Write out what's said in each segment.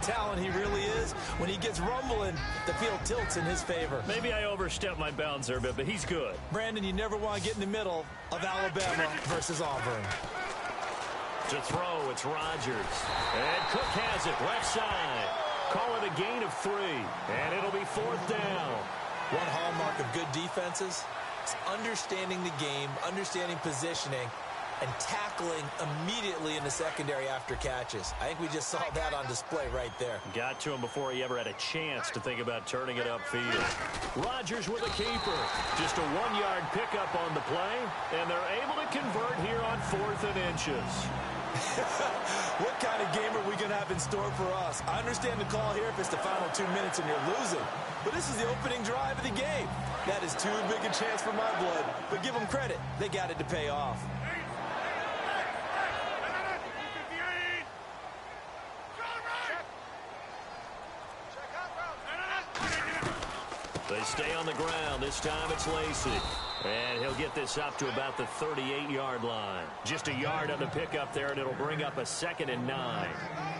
Talent he really is. When he gets rumbling, the field tilts in his favor. Maybe I overstepped my bounds there a bit, but he's good. Brandon, you never want to get in the middle of Alabama versus Auburn. To throw, it's Rodgers. And Cook has it, left side. Call it a gain of 3, and it'll be 4th down. One hallmark of good defenses is understanding the game, understanding positioning, and tackling immediately in the secondary after catches. I think we just saw that on display right there. Got to him before he ever had a chance to think about turning it upfield. Rodgers with a keeper. Just a 1-yard pickup on the play, and they're able to convert here on 4th and inches. What kind of game are we going to have in store for us? I understand the call here if it's the final 2 minutes and you're losing. But this is the opening drive of the game. That is too big a chance for my blood. But give them credit. They got it to pay off. They stay on the ground. This time it's Lacey. And he'll get this up to about the 38-yard line. Just a yard on the pickup there, and it'll bring up a 2nd and 9.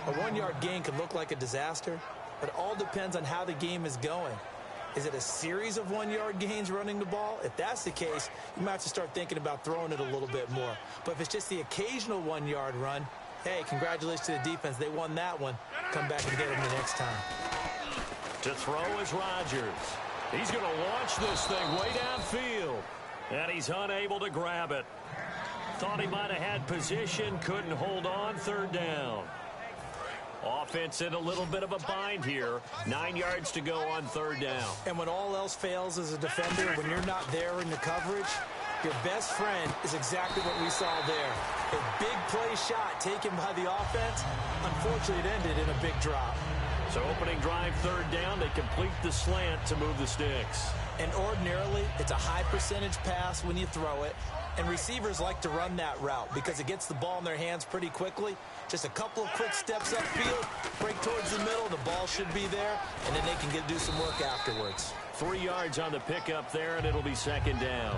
A 1-yard gain could look like a disaster, but it all depends on how the game is going. Is it a series of 1-yard gains running the ball? If that's the case, you might have to start thinking about throwing it a little bit more. But if it's just the occasional 1-yard run, hey, congratulations to the defense. They won that one. Come back and get them the next time. To throw is Rodgers. He's going to launch this thing way downfield. And he's unable to grab it. Thought he might have had position, couldn't hold on, 3rd down. Offense in a little bit of a bind here. 9 yards to go on 3rd down. And when all else fails as a defender, when you're not there in the coverage, your best friend is exactly what we saw there. A big play shot taken by the offense. Unfortunately, it ended in a big drop. So opening drive 3rd down, they complete the slant to move the sticks. And ordinarily, it's a high percentage pass when you throw it. And receivers like to run that route because it gets the ball in their hands pretty quickly. Just a couple of quick steps upfield, break towards the middle, the ball should be there, and then they can do some work afterwards. 3 yards on the pickup there, and it'll be 2nd down.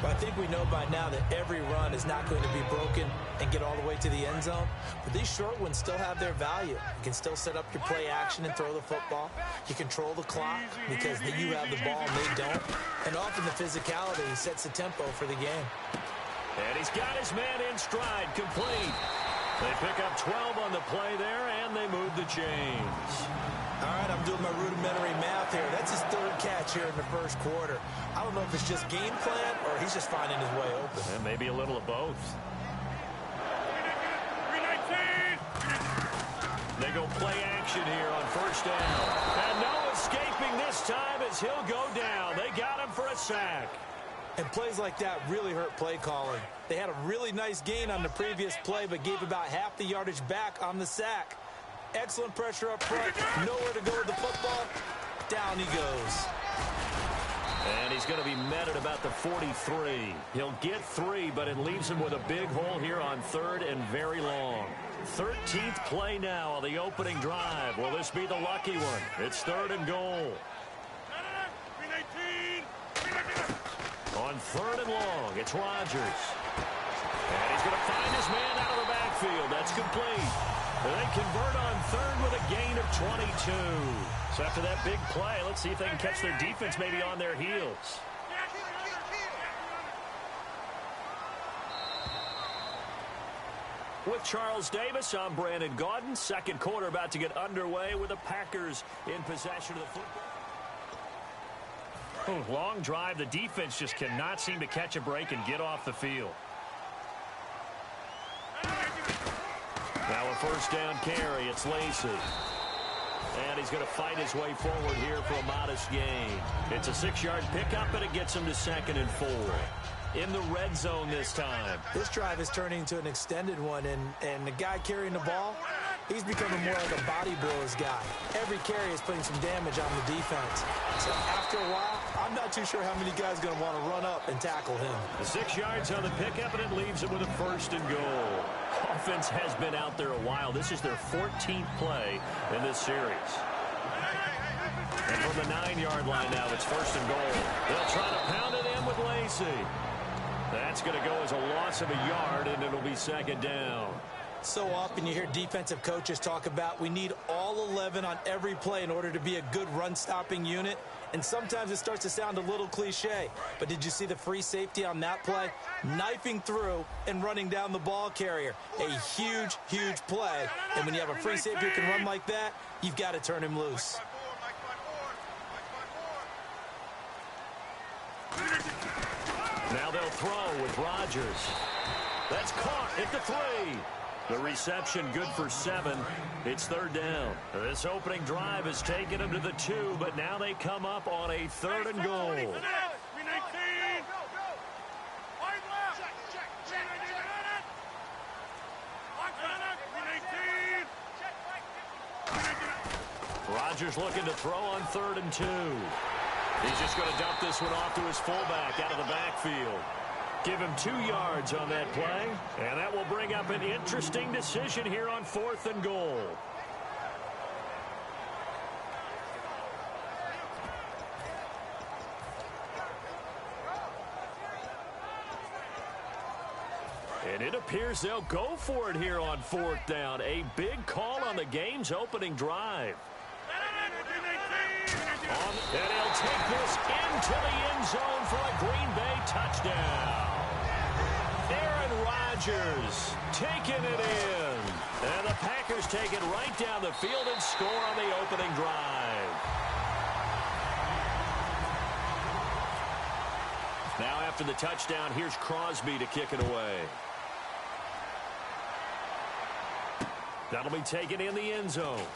But I think we know by now that every run is not going to be broken and get all the way to the end zone. But these short ones still have their value. You can still set up your play action and throw the football. You control the clock because you have the ball and they don't. And often the physicality sets the tempo for the game. And he's got his man in stride, complete. They pick up 12 on the play there, and they move the chains. All right, I'm doing my rudimentary math here. That's his 3rd catch here in the 1st quarter. I don't know if it's just game plan or he's just finding his way open. And maybe a little of both. They go play action here on 1st down. And no escaping this time as he'll go down. They got him for a sack. And plays like that really hurt play calling. They had a really nice gain on the previous play, but gave about half the yardage back on the sack. Excellent pressure up front. Nowhere to go with the football. Down he goes. And he's going to be met at about the 43. He'll get 3, but it leaves him with a big hole here on 3rd and very long. 13th play now on the opening drive. Will this be the lucky one? It's 3rd and goal. On 3rd and long, it's Rodgers. And he's going to find his man out of the backfield. That's complete. And they convert on 3rd with a gain of 22. So after that big play, let's see if they can catch their defense maybe on their heels. With Charles Davis, I'm Brandon Gaudin. 2nd quarter about to get underway with the Packers in possession of the football. Long drive. The defense just cannot seem to catch a break and get off the field. Now a 1st down carry. It's Lacey. And he's going to fight his way forward here for a modest gain. It's a 6-yard pickup, and it gets him to 2nd and 4. In the red zone this time. This drive is turning into an extended one, and the guy carrying the ball, he's becoming more like a body blows guy. Every carry is putting some damage on the defense. So after a while, I'm not too sure how many guys are going to want to run up and tackle him. The 6 yards on the pickup, and it leaves him with a 1st and goal. Offense has been out there a while. This is their 14th play in this series. And from the 9-yard line now, it's 1st and goal. They'll try to pound it in with Lacey. That's going to go as a loss of a yard, and it'll be 2nd down. So often you hear defensive coaches talk about we need all 11 on every play in order to be a good run-stopping unit. And sometimes it starts to sound a little cliche. But did you see the free safety on that play? Knifing through and running down the ball carrier. A huge, huge play. And when you have a free safety who can run like that, you've got to turn him loose. Now they'll throw with Rodgers. That's caught at the 3. The reception good for 7. It's 3rd down. This opening drive has taken them to the 2, but now they come up on a 3rd and goal. Rodgers looking to throw on 3rd and 2. He's just going to dump this one off to his fullback out of the backfield. Give him 2 yards on that play, and that will bring up an interesting decision here on 4th and goal. And it appears they'll go for it here on 4th down. A big call on the game's opening drive. And he'll take this into the end zone for a Green Bay touchdown. Aaron Rodgers taking it in. And the Packers take it right down the field and score on the opening drive. Now after the touchdown, here's Crosby to kick it away. That'll be taken in the end zone.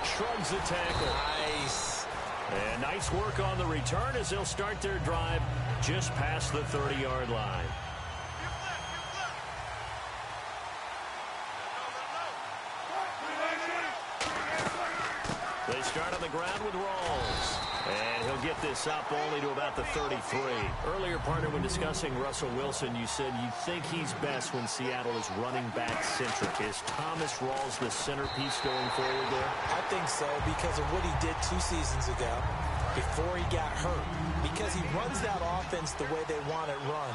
Shrugs the tackle. Nice. And nice work on the return as they'll start their drive just past the 30-yard line. They start on the ground with Rawls. And he'll get this up only to about the 33. Earlier, partner, when discussing Russell Wilson, you said you think he's best when Seattle is running back-centric. Is Thomas Rawls the centerpiece going forward there? I think so because of what he did 2 seasons ago before he got hurt. Because he runs that offense the way they want it run.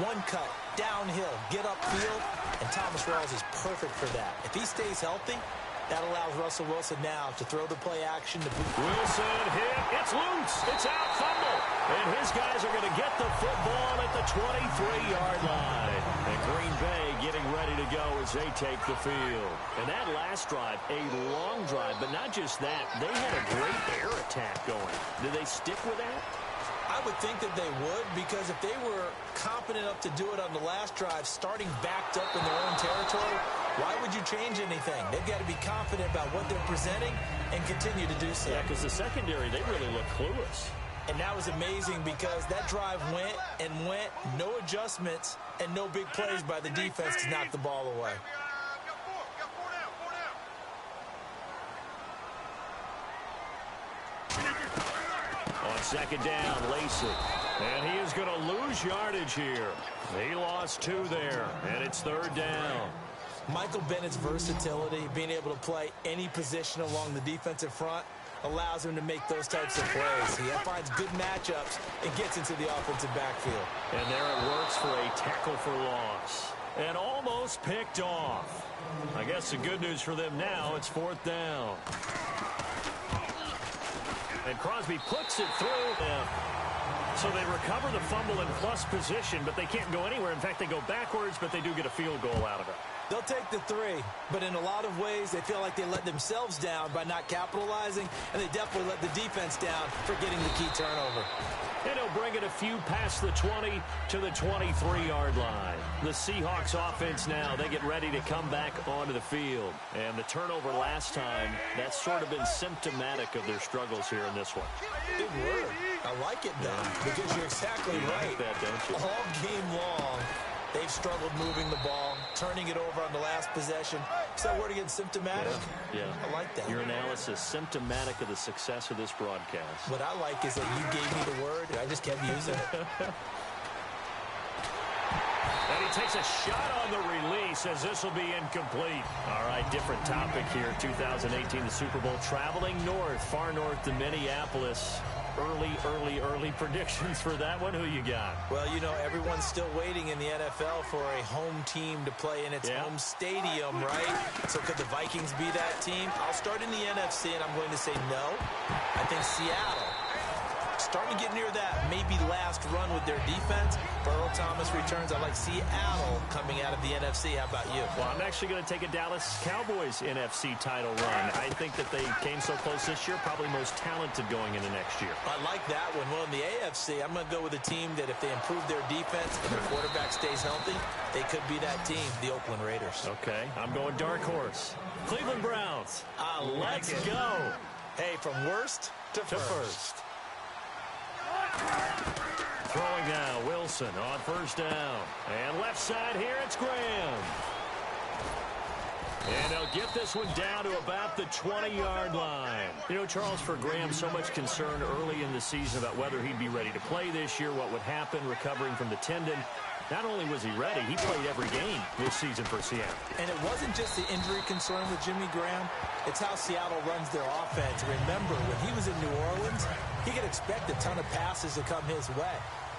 One cut, downhill, get upfield, and Thomas Rawls is perfect for that. If he stays healthy, that allows Russell Wilson now to throw the play action. Wilson hit. It's loose. It's out. Fumble. And his guys are going to get the football at the 23-yard line. And Green Bay getting ready to go as they take the field. And that last drive, a long drive, but not just that. They had a great air attack going. Did they stick with that? I would think that they would, because if they were confident enough to do it on the last drive, starting backed up in their own territory, why would you change anything? They've got to be confident about what they're presenting and continue to do so. Yeah, because the secondary, they really look clueless. And that was amazing because that drive went and went, no adjustments, and no big plays by the defense to knock the ball away. On 2nd down, Lacey. And he is going to lose yardage here. He lost 2 there, and it's 3rd down. Michael Bennett's versatility, being able to play any position along the defensive front, allows him to make those types of plays. He finds good matchups and gets into the offensive backfield. And there it works for a tackle for loss. And almost picked off. I guess the good news for them now, it's 4th down. And Crosby puts it through. So they recover the fumble in plus position, but they can't go anywhere. In fact, they go backwards, but they do get a field goal out of it. They'll take the 3, but in a lot of ways, they feel like they let themselves down by not capitalizing, and they definitely let the defense down for getting the key turnover. And he'll bring it a few past the 20 to the 23-yard line. The Seahawks offense now, they get ready to come back onto the field. And the turnover last time, that's sort of been symptomatic of their struggles here in this one. Big word. I like it, Don, because you're exactly right. Like that, don't you? All game long, they've struggled moving the ball, turning it over on the last possession. Is that word again, symptomatic? Yeah. I like that. Your analysis, symptomatic of the success of this broadcast. What I like is that you gave me the word, and I just kept using it. And he takes a shot on the release as this will be incomplete. All right, different topic here. 2018, the Super Bowl, traveling north, far north to Minneapolis. early predictions for that one? Who you got? Well, you know, everyone's still waiting in the NFL for a home team to play in its home stadium, right? So could the Vikings be that team? I'll start in the NFC, and I'm going to say no. I think Seattle, starting to get near that maybe last run with their defense. Earl Thomas returns. I like Seattle coming out of the NFC. How about you? Well, I'm actually going to take a Dallas Cowboys NFC title run. I think that they came so close this year, probably most talented going into next year. I like that one. Well, in the AFC, I'm going to go with a team that if they improve their defense and their quarterback stays healthy, they could be that team, the Oakland Raiders. Okay, I'm going dark horse. Cleveland Browns. Let's go. Hey, from worst to first. Throwing now, Wilson on first down. And left side here, it's Graham. And he'll get this one down to about the 20-yard line. You know, Charles, for Graham, so much concern early in the season about whether he'd be ready to play this year, what would happen recovering from the tendon. Not only was he ready, he played every game this season for Seattle. And it wasn't just the injury concern with Jimmy Graham. It's how Seattle runs their offense. Remember, when he was in New Orleans, he could expect a ton of passes to come his way.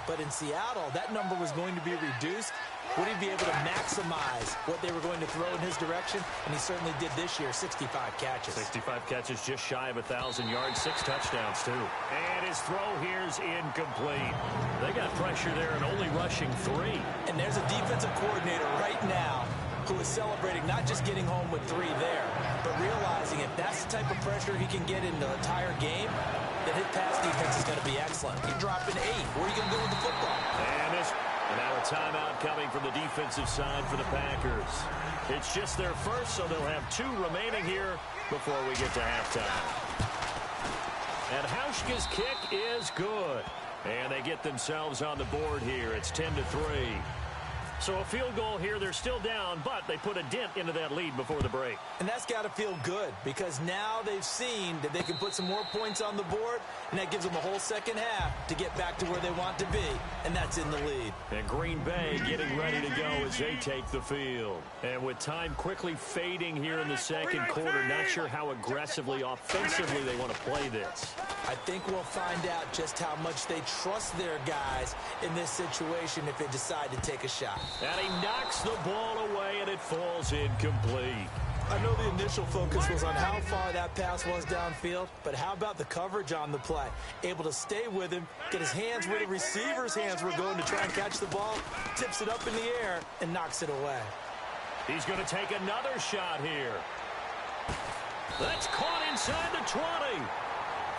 But in Seattle, that number was going to be reduced. Would he be able to maximize what they were going to throw in his direction? And he certainly did this year, 65 catches. 65 catches, just shy of 1,000 yards, 6 touchdowns, too. And his throw here's incomplete. They got pressure there and only rushing 3. And there's a defensive coordinator right now who is celebrating not just getting home with 3 there, but realizing if that's the type of pressure he can get in the entire game, then his pass defense is going to be excellent. He's dropping 8. Where are you going to go with the football? And now a timeout coming from the defensive side for the Packers. It's just their first, so they'll have 2 remaining here before we get to halftime. And Hauschka's kick is good. And they get themselves on the board here. It's 10-3. So a field goal here, they're still down, but they put a dent into that lead before the break. And that's got to feel good because now they've seen that they can put some more points on the board, and that gives them a whole second half to get back to where they want to be, and that's in the lead. And Green Bay getting ready to go as they take the field. And with time quickly fading here in the second quarter, not sure how aggressively, offensively they want to play this. I think we'll find out just how much they trust their guys in this situation if they decide to take a shot. And he knocks the ball away, and it falls incomplete. I know the initial focus was on how far that pass was downfield, but how about the coverage on the play? Able to stay with him, get his hands where the receiver's hands were going to try and catch the ball, tips it up in the air, and knocks it away. He's going to take another shot here. That's caught inside the 20.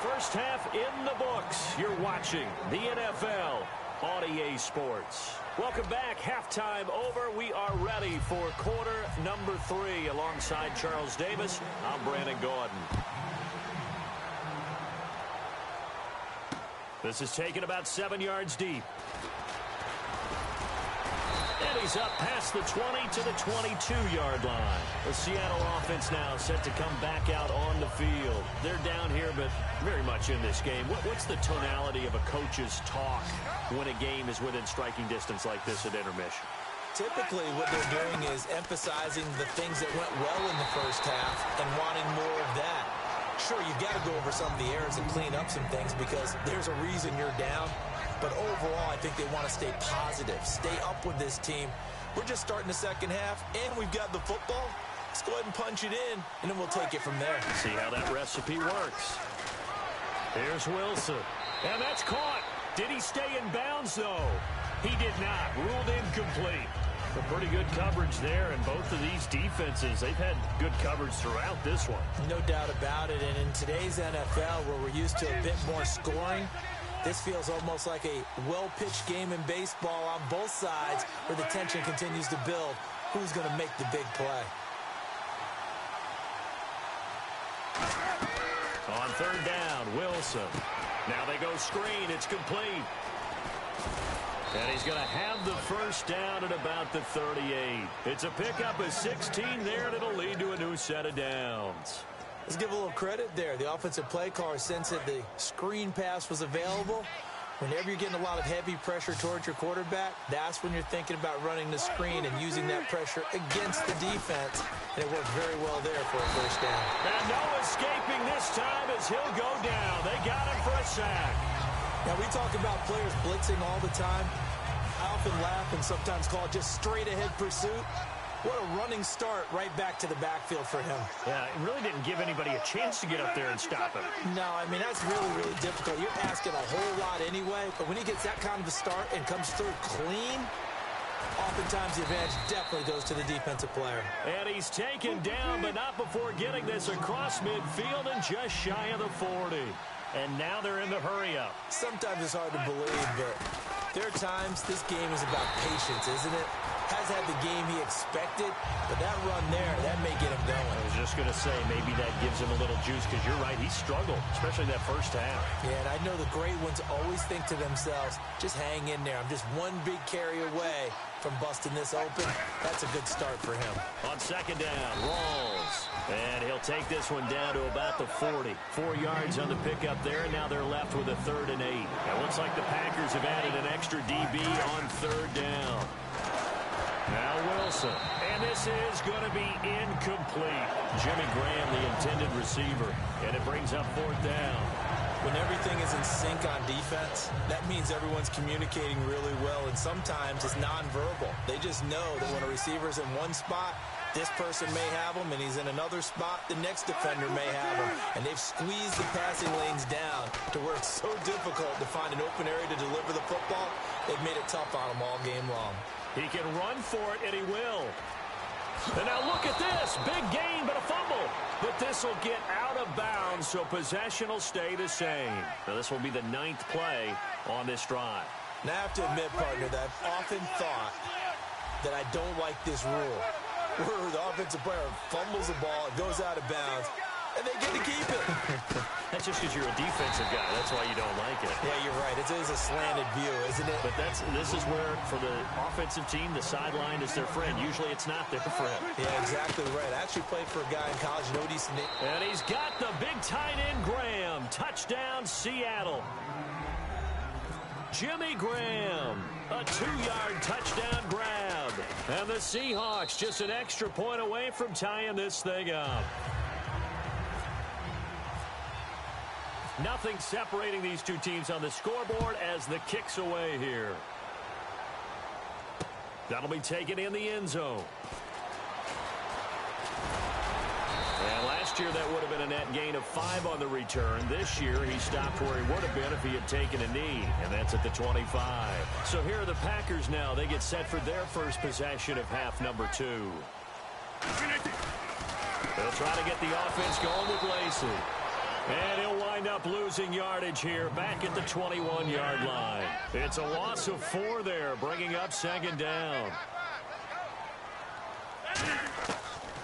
First half in the books. You're watching the NFL on EA Sports. Welcome back. Halftime over. We are ready for quarter number 3. Alongside Charles Davis, I'm Brandon Gordon. This is taken about 7 yards deep. And he's up past the 20 to the 22-yard line. The Seattle offense now set to come back out on the field. They're down here, but very much in this game. What's the tonality of a coach's talk when a game is within striking distance like this at intermission? Typically, what they're doing is emphasizing the things that went well in the first half and wanting more of that. Sure, you've got to go over some of the errors and clean up some things because there's a reason you're down. But overall, I think they want to stay positive, stay up with this team. We're just starting the second half, and we've got the football. Let's go ahead and punch it in, and then we'll take it from there. See how that recipe works. Here's Wilson. And that's caught. Did he stay in bounds, though? He did not. Ruled incomplete. A pretty good coverage there, and both of these defenses, they've had good coverage throughout this one. No doubt about it, and in today's NFL, where we're used to a bit more scoring, this feels almost like a well-pitched game in baseball on both sides where the tension continues to build. Who's going to make the big play? On third down, Wilson. Now they go screen. It's complete. And he's going to have the first down at about the 38. It's a pickup of 16 there, and it'll lead to a new set of downs. Let's give a little credit there. The offensive play caller sensed that the screen pass was available, Whenever you're getting a lot of heavy pressure towards your quarterback, that's when you're thinking about running the screen and using that pressure against the defense. And it worked very well there for a first down. And no escaping this time as he'll go down. They got him for a sack. Now, we talk about players blitzing all the time. I often laugh and sometimes call it just straight-ahead pursuit. What a running start right back to the backfield for him. Yeah, it really didn't give anybody a chance to get up there and stop him. No, I mean, that's really, really difficult. You're asking a whole lot anyway, but when he gets that kind of a start and comes through clean, oftentimes the advantage definitely goes to the defensive player. And he's taken down, but not before getting this across midfield and just shy of the 40. And now they're in the hurry-up. Sometimes it's hard to believe, but there are times this game is about patience, isn't it? Has had the game he expected, but that run there, that may get him going. I was just going to say, maybe that gives him a little juice, because you're right, he struggled, especially that first half. Yeah, and I know the great ones always think to themselves, just hang in there. I'm just one big carry away from busting this open. That's a good start for him. On second down, Rawls. And he'll take this one down to about the 40. 4 yards on the pickup there, and now they're left with a 3rd and 8. It looks like the Packers have added an extra DB on 3rd down. Now Wilson. And this is going to be incomplete. Jimmy Graham, the intended receiver. And it brings up 4th down. When everything is in sync on defense, that means everyone's communicating really well, and sometimes it's nonverbal. They just know that when a receiver's in one spot, this person may have him, and he's in another spot, the next defender may have him. And they've squeezed the passing lanes down to where it's so difficult to find an open area to deliver the football. They've made it tough on him all game long. He can run for it, and he will. And now look at this. Big gain, but a fumble. But this will get out of bounds, so possession will stay the same. Now this will be the 9th play on this drive. Now I have to admit, partner, that I've often thought that I don't like this rule, where the offensive player fumbles the ball, it goes out of bounds, and they get to keep it. That's just because you're a defensive guy. That's why you don't like it. Yeah, you're right. It is a slanted view, isn't it? But this is where, for the offensive team, the sideline is their friend. Usually it's not their friend. Yeah, exactly right. I actually played for a guy in college. You know what he's... And he's got the big tight end, Graham. Touchdown, Seattle. Jimmy Graham, a 2-yard touchdown grab. And the Seahawks just an extra point away from tying this thing up. Nothing separating these two teams on the scoreboard as the kick's away here. That'll be taken in the end zone. And last year that would have been a net gain of 5 on the return. This year he stopped where he would have been if he had taken a knee, and that's at the 25. So here are the Packers now. They get set for their first possession of half number 2. They'll try to get the offense going with Lacey. And he'll wind up losing yardage here back at the 21-yard line. It's a loss of 4 there, bringing up second down.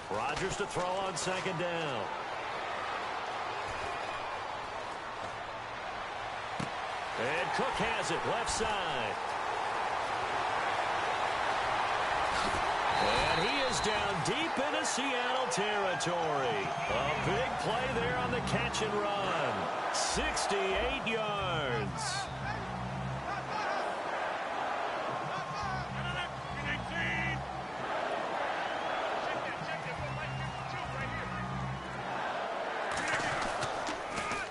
Rodgers to throw on second down. And Cook has it, left side. And he is down deep into Seattle territory. A big play there on the catch and run. 68 yards.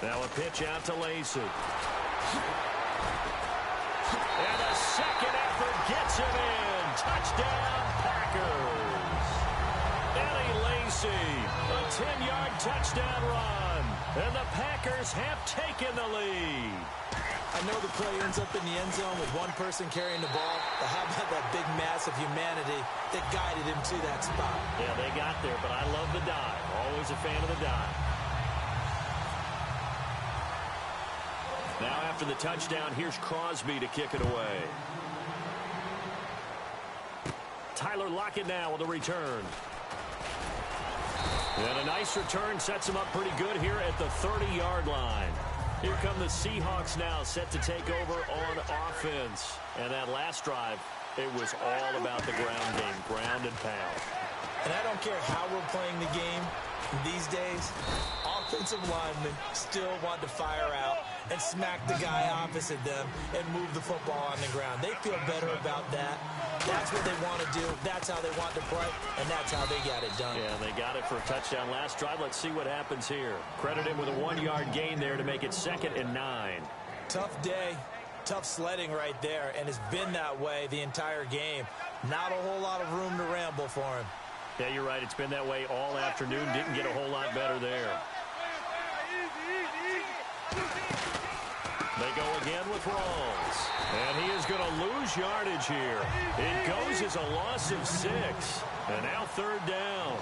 Now a pitch out to Lacey. And a second effort gets him in. Touchdown, Packers. Eddie Lacy, a 10-yard touchdown run. And the Packers have taken the lead. I know the play ends up in the end zone with one person carrying the ball, but how about that big mass of humanity that guided him to that spot? Yeah, they got there, but I love the dive. Always a fan of the dive. Now after the touchdown, here's Crosby to kick it away. Tyler Lockett now with a return. And a nice return sets him up pretty good here at the 30-yard line. Here come the Seahawks now set to take over on offense. And that last drive, it was all about the ground game, ground and pound. And I don't care how we're playing the game these days, offensive linemen still want to fire out and smack the guy opposite them and move the football on the ground. They feel better about that. That's what they want to do. That's how they want to play, and that's how they got it done. Yeah, they got it for a touchdown last drive. Let's see what happens here. Credit him with a 1-yard gain there to make it 2nd and 9. Tough day, tough sledding right there, and it's been that way the entire game. Not a whole lot of room to ramble for him. Yeah, you're right. It's been that way all afternoon. Didn't get a whole lot better there. They go again with Rawls. And he is going to lose yardage here. It goes as a loss of 6. And now 3rd down.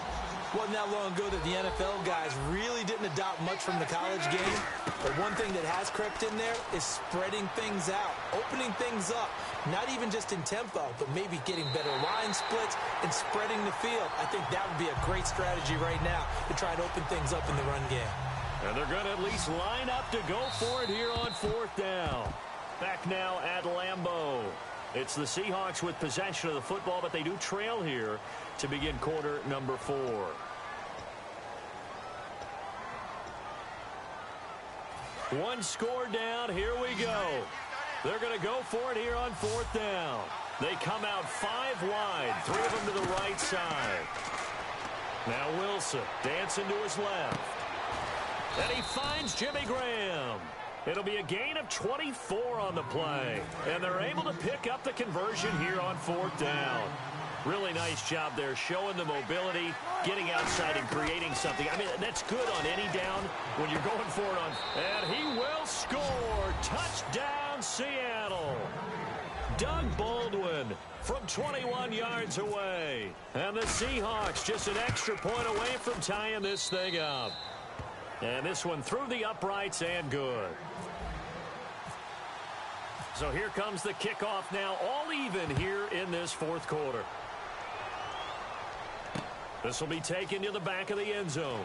Wasn't that long ago that the NFL guys really didn't adopt much from the college game. But one thing that has crept in there is spreading things out, opening things up. Not even just in tempo, but maybe getting better line splits and spreading the field. I think that would be a great strategy right now to try and open things up in the run game. And they're going to at least line up to go for it here on 4th down. Back now at Lambeau. It's the Seahawks with possession of the football, but they do trail here to begin quarter number 4. One score down. Here we go. They're going to go for it here on 4th down. They come out 5 wide, 3 of them to the right side. Now Wilson dancing to his left. And he finds Jimmy Graham. It'll be a gain of 24 on the play. And they're able to pick up the conversion here on 4th down. Really nice job there, showing the mobility, getting outside and creating something. I mean, that's good on any down when you're going for it on. And he will score. Touchdown, Seattle. Doug Baldwin from 21 yards away. And the Seahawks just an extra point away from tying this thing up. And this one through the uprights and good. So here comes the kickoff now, all even here in this 4th quarter. This will be taken to the back of the end zone.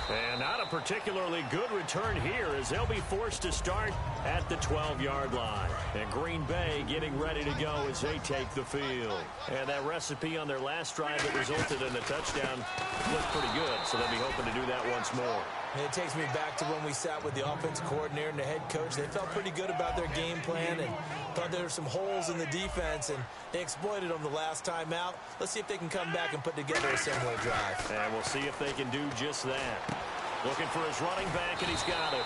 And not a particularly good return here as they'll be forced to start at the 12-yard line. And Green Bay getting ready to go as they take the field. And that recipe on their last drive that resulted in a touchdown looked pretty good, so they'll be hoping to do that once more. And it takes me back to when we sat with the offensive coordinator and the head coach. They felt pretty good about their game plan and thought there were some holes in the defense, and they exploited them the last time out. Let's see if they can come back and put together a similar drive. And we'll see if they can do just that. Looking for his running back, and he's got it.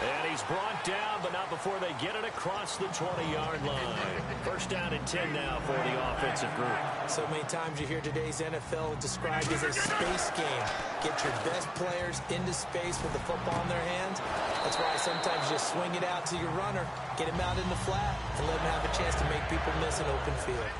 And he's brought down, but not before they get it across the 20-yard line. First down and 10 now for the offensive group. So many times you hear today's NFL described as a space game. Get your best players into space with the football in their hands. That's why sometimes you just swing it out to your runner, get him out in the flat, and let him have a chance to make people miss an open field.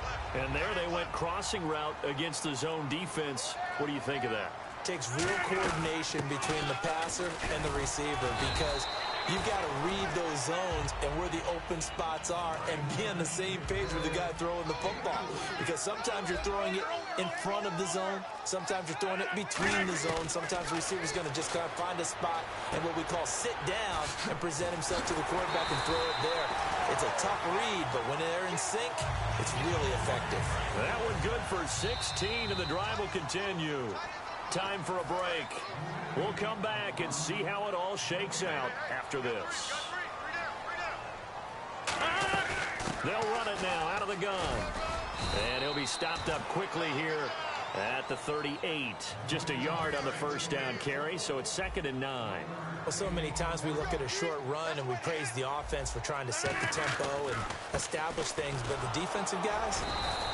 And there they went crossing route against the zone defense. What do you think of that? Takes real coordination between the passer and the receiver because you've got to read those zones and where the open spots are and be on the same page with the guy throwing the football. Because sometimes you're throwing it in front of the zone. Sometimes you're throwing it between the zones. Sometimes the receiver's going to just kind of find a spot and what we call sit down and present himself to the quarterback and throw it there. It's a tough read, but when they're in sync, it's really effective. That one good for 16, and the drive will continue. Time for a break. We'll come back and see how it all shakes out after this. They'll run it now out of the gun. And he'll be stopped up quickly here at the 38. Just a yard on the first down carry, so it's 2nd and 9. Well, so many times we look at a short run and we praise the offense for trying to set the tempo and establish things, but the defensive guys,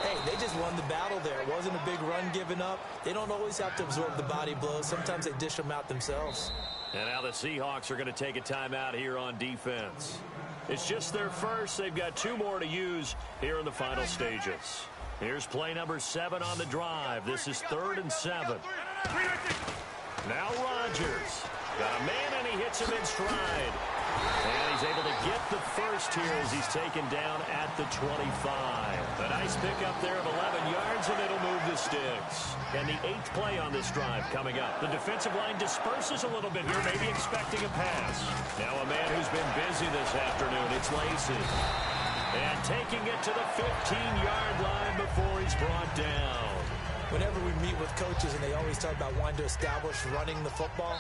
hey, they just won the battle there. It wasn't a big run given up. They don't always have to absorb the body blows. Sometimes they dish them out themselves. And now the Seahawks are going to take a timeout here on defense. It's just their first. They've got 2 more to use here in the final stages. Here's play number 7 on the drive. This is 3rd and 7. Now Rodgers. Got a man, and he hits him in stride. And he's able to get the first here as he's taken down at the 25. A nice pickup there of 11 yards, and it'll move the sticks. And the 8th play on this drive coming up. The defensive line disperses a little bit here, maybe expecting a pass. Now a man who's been busy this afternoon. It's Lacy. And taking it to the 15-yard line before he's brought down. whenever we meet with coaches and they always talk about wanting to establish running the football.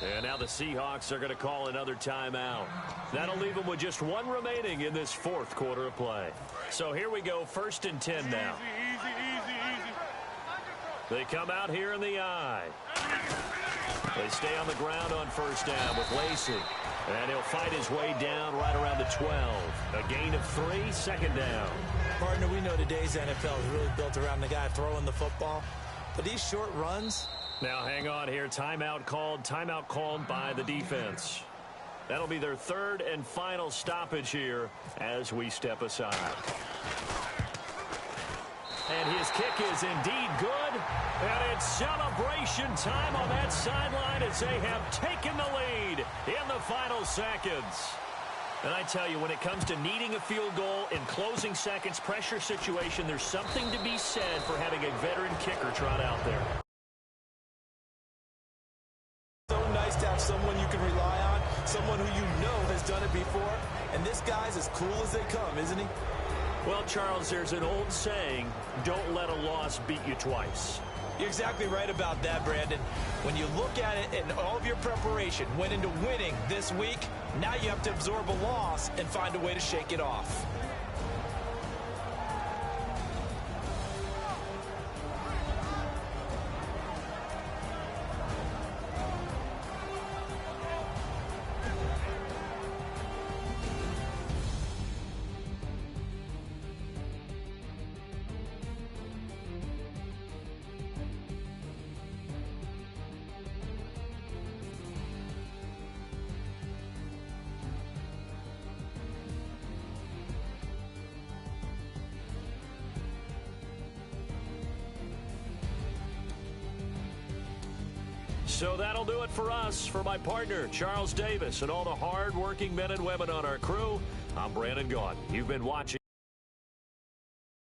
And now the Seahawks are going to call another timeout. That'll leave them with just one remaining in this fourth quarter of play. So here we go, 1st and 10 now. Easy. They come out here in the I. They stay on the ground on 1st down with Lacey. And he'll fight his way down right around the 12. A gain of 3, 2nd down. Partner, we know today's NFL is really built around the guy throwing the football. But these short runs... Now hang on here. Timeout called by the defense. That'll be their 3rd and final stoppage here as we step aside. And his kick is indeed good. And it's celebration time on that sideline as they have taken the lead in the final seconds. And I tell you, when it comes to needing a field goal in closing seconds, pressure situation, there's something to be said for having a veteran kicker trot out there. So nice to have someone you can rely on, someone who you know has done it before. And this guy's as cool as they come, isn't he? Well, Charles, there's an old saying, don't let a loss beat you twice. You're exactly right about that, Brandon. When you look at it and all of your preparation went into winning this week, now you have to absorb a loss and find a way to shake it off. So that'll do it for us. For my partner, Charles Davis, and all the hard-working men and women on our crew, I'm Brandon Gaudin. You've been watching.